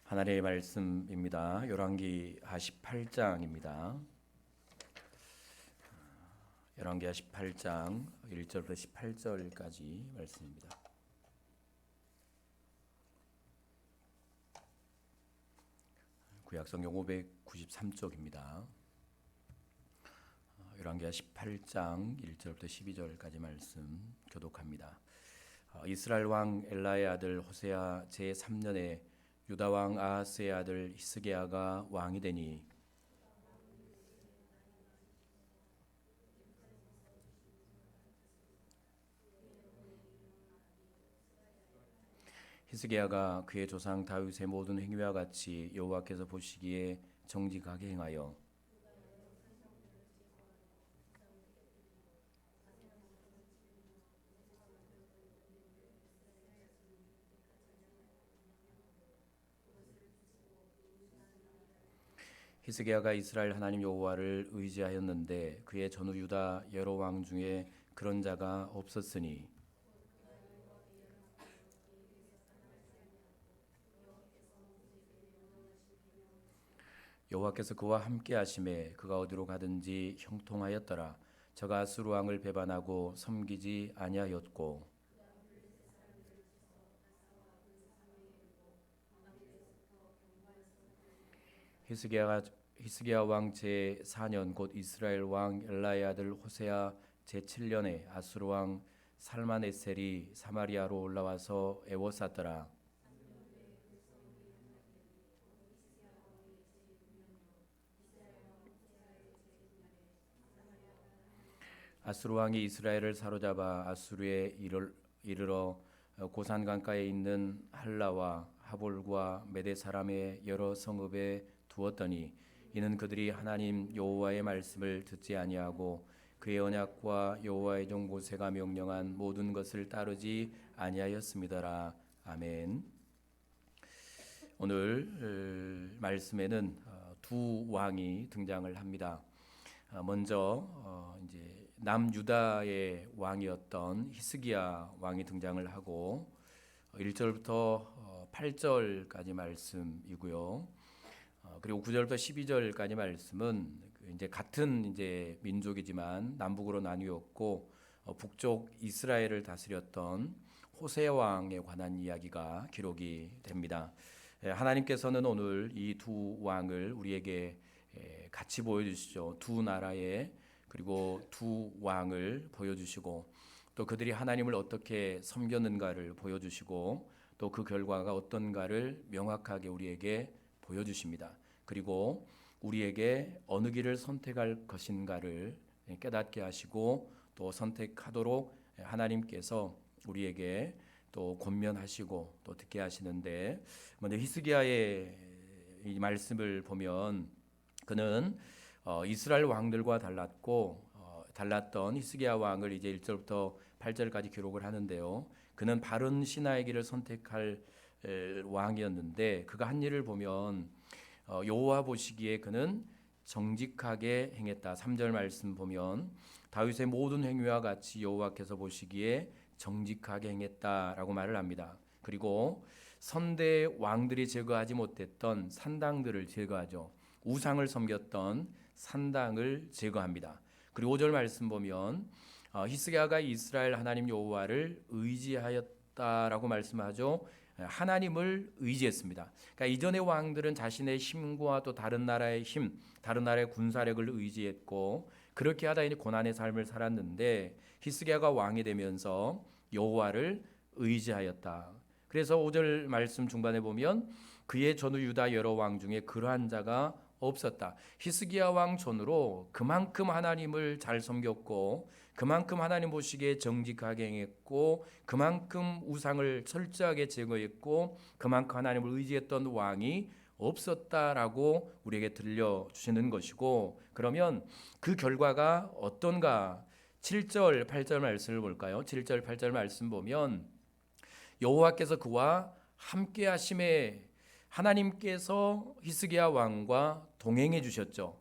하나님의 말씀입니다. 열왕기하 18장입니다. 열왕기하 18장 1절부터 18절까지 말씀입니다. 구약성경 593쪽입니다. 열왕기하 18장 1절부터 12절까지 말씀 교독합니다. 이스라엘 왕 엘라의 아들 호세아 제3년에 유다 왕 아하스의 아들 히스기야가 왕이 되니 히스기야가 그의 조상 다윗의 모든 행위와 같이 여호와께서 보시기에 정직하게 행하여 히스기야가 이스라엘 하나님 여호와를 의지하였는데 그의 전후 유다 여러 왕 중에 그런 자가 없었으니 여호와께서 그와 함께 하심에 그가 어디로 가든지 형통하였더라. 저가 아수르 왕을 배반하고 섬기지 아니하였고 히스기야 왕 제4년 곧 이스라엘 왕 엘라의 아들 호세아 제7년에 아수르 왕 살마네셀이 사마리아로 올라와서 애워쌌더라. 아수르 왕이 이스라엘을 사로잡아 아수르에 이르러 고산 강가에 있는 할라와 하볼과 메대 사람의 여러 성읍에 두었더니 이는 그들이 하나님 여호와의 말씀을 듣지 아니하고 그의 언약과 여호와의 종 모세가 명령한 모든 것을 따르지 아니하였음이더라. 아멘. 오늘 말씀에는 두 왕이 등장을 합니다. 먼저 이제 남유다의 왕이었던 히스기야 왕이 등장을 하고 1절부터 8절까지 말씀이고요. 그리고 9절부터 12절까지 말씀은 이제 같은 이제 민족이지만 남북으로 나뉘었고 북쪽 이스라엘을 다스렸던 호세 왕에 관한 이야기가 기록이 됩니다. 하나님께서는 오늘 이 두 왕을 우리에게 같이 보여주시죠. 두 나라의 그리고 두 왕을 보여주시고 또 그들이 하나님을 어떻게 섬겼는가를 보여주시고 또 그 결과가 어떤가를 명확하게 우리에게 보여주십니다. 그리고 우리에게 어느 길을 선택할 것인가를 깨닫게 하시고 또 선택하도록 하나님께서 우리에게 또 권면하시고 또 듣게 하시는데 먼저 히스기야의 이 말씀을 보면 그는 이스라엘 왕들과 달랐던 히스기야 왕을 이제 1절부터 8절까지 기록을 하는데요. 그는 바른 신하의 길을 선택할 왕이었는데 그가 한 일을 보면 여호와 보시기에 그는 정직하게 행했다. 3절 말씀 보면 다윗의 모든 행위와 같이 여호와께서 보시기에 정직하게 행했다라고 말을 합니다. 그리고 선대 왕들이 제거하지 못했던 산당들을 제거하죠. 우상을 섬겼던 산당을 제거합니다. 그리고 5절 말씀 보면 히스기야가 이스라엘 하나님 여호와를 의지하였다라고 말씀하죠. 하나님을 의지했습니다. 그러니까 이전의 왕들은 자신의 힘과 또 다른 나라의 힘, 다른 나라의 군사력을 의지했고 그렇게 하다 이제 고난의 삶을 살았는데 히스기야가 왕이 되면서 여호와를 의지하였다. 그래서 5절 말씀 중반에 보면 그의 전후 유다 여러 왕 중에 그러한 자가 없었다. 히스기야 왕 전후로 그만큼 하나님을 잘 섬겼고 그만큼 하나님 보시기에 정직하게 행했고 그만큼 우상을 철저하게 제거했고 그만큼 하나님을 의지했던 왕이 없었다라고 우리에게 들려주시는 것이고 그러면 그 결과가 어떤가 7절 8절 말씀을 볼까요? 7절 8절 말씀 보면 여호와께서 그와 함께 하심에 하나님께서 히스기야 왕과 동행해 주셨죠.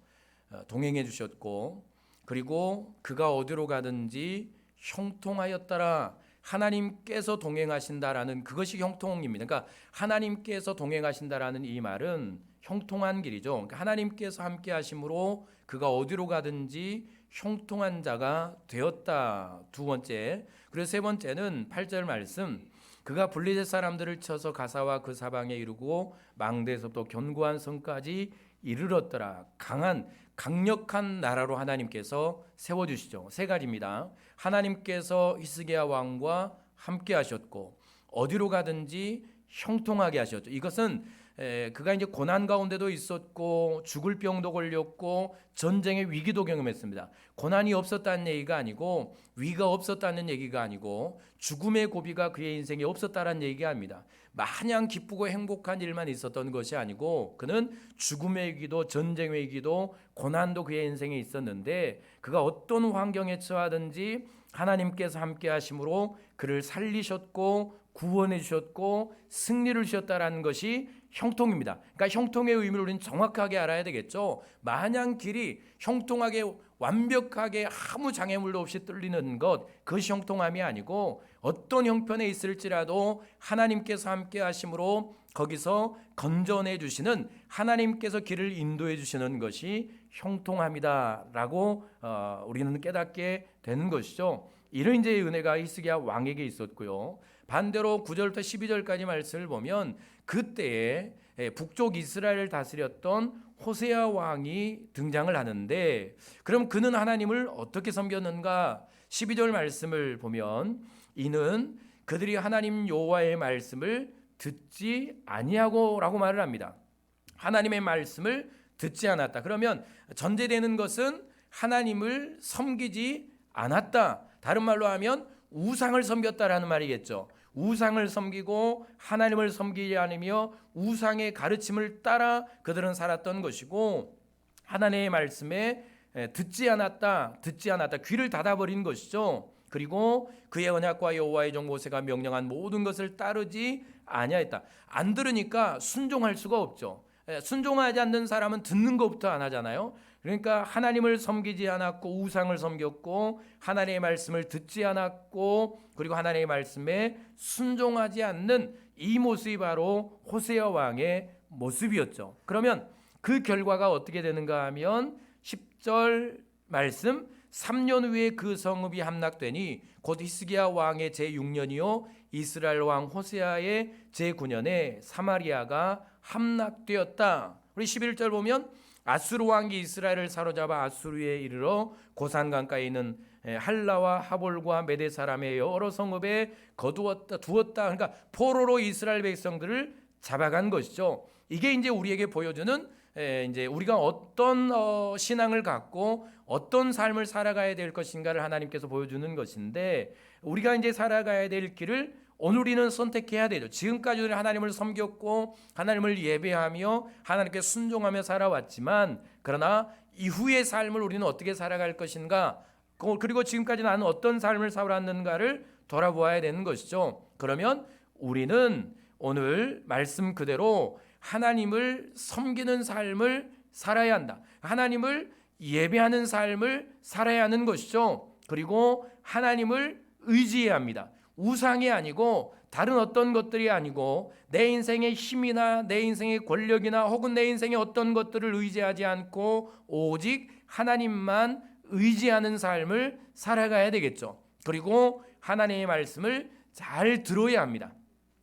동행해 주셨고 그리고 그가 어디로 가든지 형통하였더라. 하나님께서 동행하신다라는 그것이 형통입니다. 그러니까 하나님께서 동행하신다라는 이 말은 형통한 길이죠. 그러니까 하나님께서 함께 하심으로 그가 어디로 가든지 형통한 자가 되었다. 두 번째. 그리고 세 번째는 8절 말씀. 그가 블레셋 사람들을 쳐서 가사와 그 사방에 이르고 망대에서부터 견고한 성까지 이르렀더라. 강력한 나라로 하나님께서 세워주시죠. 세 가지입니다. 하나님께서 히스기야 왕과 함께 하셨고 어디로 가든지 형통하게 하셨죠. 이것은 그가 이제 고난 가운데도 있었고 죽을 병도 걸렸고 전쟁의 위기도 경험했습니다. 고난이 없었다는 얘기가 아니고 위가 없었다는 얘기가 아니고 죽음의 고비가 그의 인생에 없었다는 얘기가 아닙니다. 마냥 기쁘고 행복한 일만 있었던 것이 아니고 그는 죽음의 위기도 전쟁의 위기도 고난도 그의 인생에 있었는데 그가 어떤 환경에 처하든지 하나님께서 함께 하심으로 그를 살리셨고 구원해 주셨고 승리를 주셨다라는 것이 형통입니다. 그러니까 형통의 의미를 우리는 정확하게 알아야 되겠죠. 마냥 길이 형통하게 완벽하게 아무 장애물도 없이 뚫리는 것, 그것이 형통함이 아니고 어떤 형편에 있을지라도 하나님께서 함께 하심으로 거기서 건져내 주시는 하나님께서 길을 인도해 주시는 것이 형통함이다라고 우리는 깨닫게 되는 것이죠. 이런 이제 은혜가 히스기야 왕에게 있었고요. 반대로 9절부터 12절까지 말씀을 보면 그때에 북쪽 이스라엘을 다스렸던 호세아 왕이 등장을 하는데 그럼 그는 하나님을 어떻게 섬겼는가? 12절 말씀을 보면 이는 그들이 하나님 여호와의 말씀을 듣지 아니하고라고 말을 합니다. 하나님의 말씀을 듣지 않았다. 그러면 전제되는 것은 하나님을 섬기지 않았다. 다른 말로 하면 우상을 섬겼다라는 말이겠죠. 우상을 섬기고 하나님을 섬기지 않으며 우상의 가르침을 따라 그들은 살았던 것이고 하나님의 말씀에 듣지 않았다. 귀를 닫아버린 것이죠. 그리고 그의 언약과 여호와의 종 모세가 명령한 모든 것을 따르지 아니하였다. 안 들으니까 순종할 수가 없죠. 순종하지 않는 사람은 듣는 것부터 안 하잖아요. 그러니까 하나님을 섬기지 않았고 우상을 섬겼고 하나님의 말씀을 듣지 않았고 그리고 하나님의 말씀에 순종하지 않는 이 모습이 바로 호세아 왕의 모습이었죠. 그러면 그 결과가 어떻게 되는가 하면 10절 말씀 3년 후에 그 성읍이 함락되니 곧 히스기야 왕의 제6년이요 이스라엘 왕 호세아의 제9년에 사마리아가 함락되었다. 우리 11절 보면 아수르 왕이 이스라엘을 사로잡아 아수르에 이르러 고산 강가에 있는 할라와 하볼과 메대 사람의 여러 성읍에 두었다. 그러니까 포로로 이스라엘 백성들을 잡아간 것이죠. 이게 이제 우리에게 보여주는 이제 우리가 어떤 신앙을 갖고 어떤 삶을 살아가야 될 것인가를 하나님께서 보여주는 것인데 우리가 이제 살아가야 될 길을 오늘 우리는 선택해야 되죠. 지금까지 우리는 하나님을 섬겼고 하나님을 예배하며 하나님께 순종하며 살아왔지만 그러나 이후의 삶을 우리는 어떻게 살아갈 것인가 그리고 지금까지 나는 어떤 삶을 살아왔는가를 돌아보아야 되는 것이죠. 그러면 우리는 오늘 말씀 그대로 하나님을 섬기는 삶을 살아야 한다. 하나님을 예배하는 삶을 살아야 하는 것이죠. 그리고 하나님을 의지해야 합니다. 우상이 아니고 다른 어떤 것들이 아니고 내 인생의 힘이나 내 인생의 권력이나 혹은 내 인생의 어떤 것들을 의지하지 않고 오직 하나님만 의지하는 삶을 살아가야 되겠죠. 그리고 하나님의 말씀을 잘 들어야 합니다.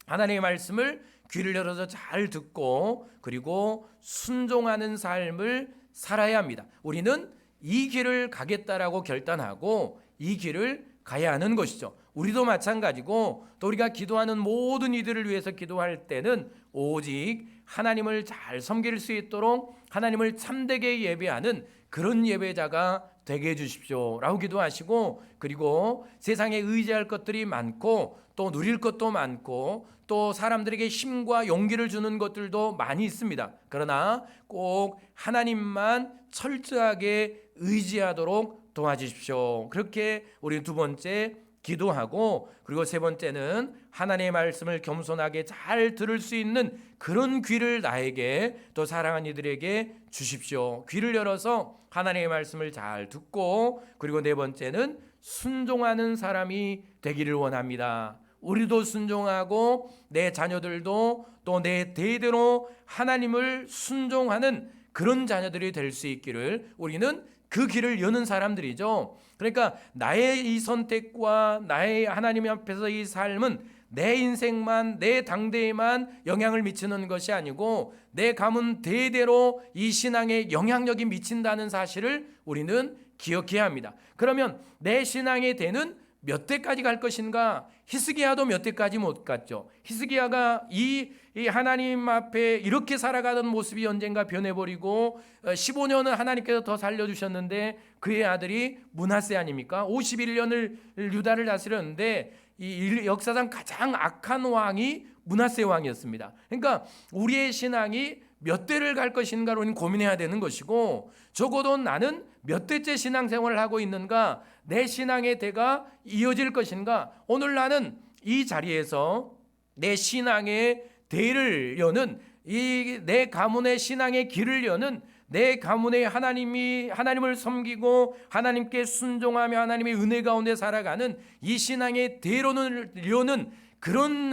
하나님의 말씀을 귀를 열어서 잘 듣고 그리고 순종하는 삶을 살아야 합니다. 우리는 이 길을 가겠다라고 결단하고 이 길을 가야 하는 것이죠. 우리도 마찬가지고 또 우리가 기도하는 모든 이들을 위해서 기도할 때는 오직 하나님을 잘 섬길 수 있도록 하나님을 참되게 예배하는 그런 예배자가 되게 해주십시오 라고 기도하시고 그리고 세상에 의지할 것들이 많고 또 누릴 것도 많고 또 사람들에게 힘과 용기를 주는 것들도 많이 있습니다. 그러나 꼭 하나님만 철저하게 의지하도록 도와주십시오. 그렇게 우리 두 번째 기도하고 그리고 세 번째는 하나님의 말씀을 겸손하게 잘 들을 수 있는 그런 귀를 나에게 또 사랑하는 이들에게 주십시오. 귀를 열어서 하나님의 말씀을 잘 듣고 그리고 네 번째는 순종하는 사람이 되기를 원합니다. 우리도 순종하고 내 자녀들도 또 내 대대로 하나님을 순종하는 그런 자녀들이 될 수 있기를, 우리는 그 길을 여는 사람들이죠. 그러니까 나의 이 선택과 나의 하나님 앞에서 이 삶은 내 인생만, 내 당대에만 영향을 미치는 것이 아니고 내 가문 대대로 이 신앙에 영향력이 미친다는 사실을 우리는 기억해야 합니다. 그러면 내 신앙의 대는 몇 대까지 갈 것인가? 히스기야도 몇 대까지 못 갔죠. 히스기야가 이 하나님 앞에 이렇게 살아가던 모습이 언젠가 변해버리고 15년은 하나님께서 더 살려주셨는데 그의 아들이 므낫세 아닙니까? 51년을 유다를 다스렸는데 이 역사상 가장 악한 왕이 므낫세 왕이었습니다. 그러니까 우리의 신앙이 몇 대를 갈 것인가로 우리는 고민해야 되는 것이고, 적어도 나는 몇 대째 신앙생활을 하고 있는가, 내 신앙의 대가 이어질 것인가. 오늘 나는 이 자리에서 내 신앙의 대를 여는, 이 내 가문의 신앙의 길을 여는, 내 가문의 하나님을 섬기고 하나님께 순종하며 하나님의 은혜 가운데 살아가는 이 신앙의 대로는 여는 그런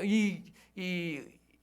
이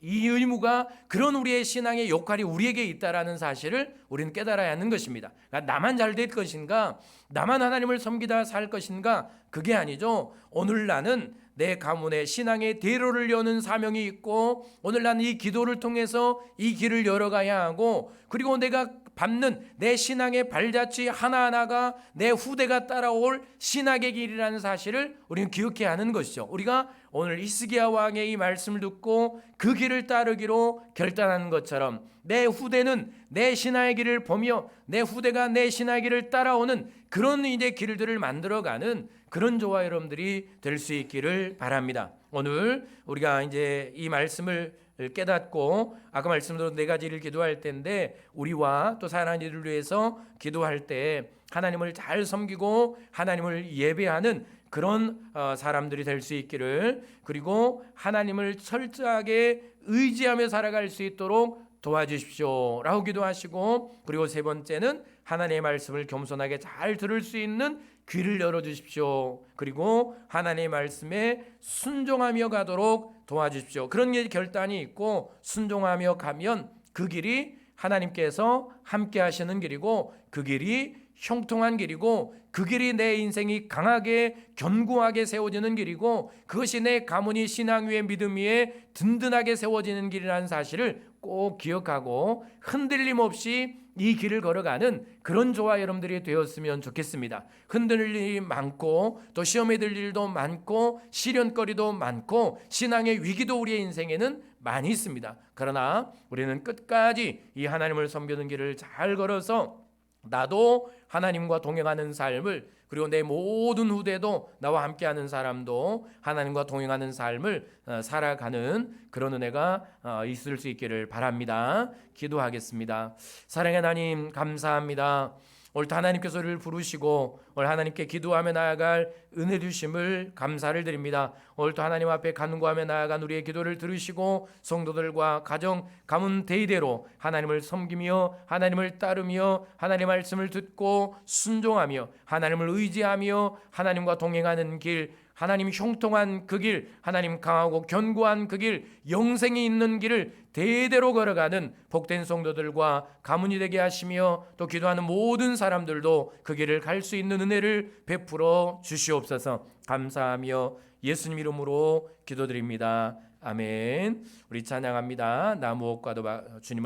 의무가, 그런 우리의 신앙의 역할이 우리에게 있다라는 사실을 우리는 깨달아야 하는 것입니다. 그러니까 나만 잘 될 것인가, 나만 하나님을 섬기다 살 것인가, 그게 아니죠. 오늘 나는 내 가문의 신앙의 대로를 여는 사명이 있고, 오늘 나는 이 기도를 통해서 이 길을 열어가야 하고, 그리고 내가 밟는 내 신앙의 발자취 하나하나가 내 후대가 따라올 신학의 길이라는 사실을 우리는 기억해야 하는 것이죠. 우리가 오늘 히스기야 왕의 이 말씀을 듣고 그 길을 따르기로 결단하는 것처럼 내 후대는 내 신앙의 길을 보며 내 후대가 내 신앙의 길을 따라오는 그런 이제 길들을 만들어가는 그런 저와 여러분들이 될 수 있기를 바랍니다. 오늘 우리가 이제 이 말씀을 깨닫고 아까 말씀대로 네 가지를 기도할 텐데, 우리와 또 사랑하는 이들을 위해서 기도할 때 하나님을 잘 섬기고 하나님을 예배하는 그런 사람들이 될 수 있기를, 그리고 하나님을 철저하게 의지하며 살아갈 수 있도록 도와주십시오 라고 기도하시고, 그리고 세 번째는 하나님의 말씀을 겸손하게 잘 들을 수 있는 귀를 열어주십시오. 그리고 하나님의 말씀에 순종하며 가도록 도와주십시오. 그런 결단이 있고 순종하며 가면 그 길이 하나님께서 함께 하시는 길이고, 그 길이 형통한 길이고, 그 길이 내 인생이 강하게 견고하게 세워지는 길이고, 그것이 내 가문이 신앙 위에 믿음 위에 든든하게 세워지는 길이라는 사실을 꼭 기억하고 흔들림 없이 이 길을 걸어가는 그런 저와 여러분들이 되었으면 좋겠습니다. 흔들릴 일이 많고 또 시험에 들 일도 많고 시련거리도 많고 신앙의 위기도 우리의 인생에는 많이 있습니다. 그러나 우리는 끝까지 이 하나님을 섬기는 길을 잘 걸어서 나도 하나님과 동행하는 삶을, 그리고 내 모든 후대도 나와 함께하는 사람도 하나님과 동행하는 삶을 살아가는 그런 은혜가 있을 수 있기를 바랍니다. 기도하겠습니다. 사랑의 하나님, 감사합니다. 오늘 하나님께서 우리를 부르시고 오늘 하나님께 기도하며 나아갈 은혜 주심을 감사를 드립니다. 오늘도 하나님 앞에 간구하며 나아간 우리의 기도를 들으시고 성도들과 가정, 가문 대대로 하나님을 섬기며 하나님을 따르며 하나님의 말씀을 듣고 순종하며 하나님을 의지하며 하나님과 동행하는 길, 하나님 형통한 그 길, 하나님 강하고 견고한 그 길, 영생이 있는 길을 대대로 걸어가는 복된 성도들과 가문이 되게 하시며 또 기도하는 모든 사람들도 그 길을 갈 수 있는 은혜를 베풀어 주시옵소서. 감사하며 예수님 이름으로 기도드립니다. 아멘. 우리 찬양합니다. 나무옥과도 주님을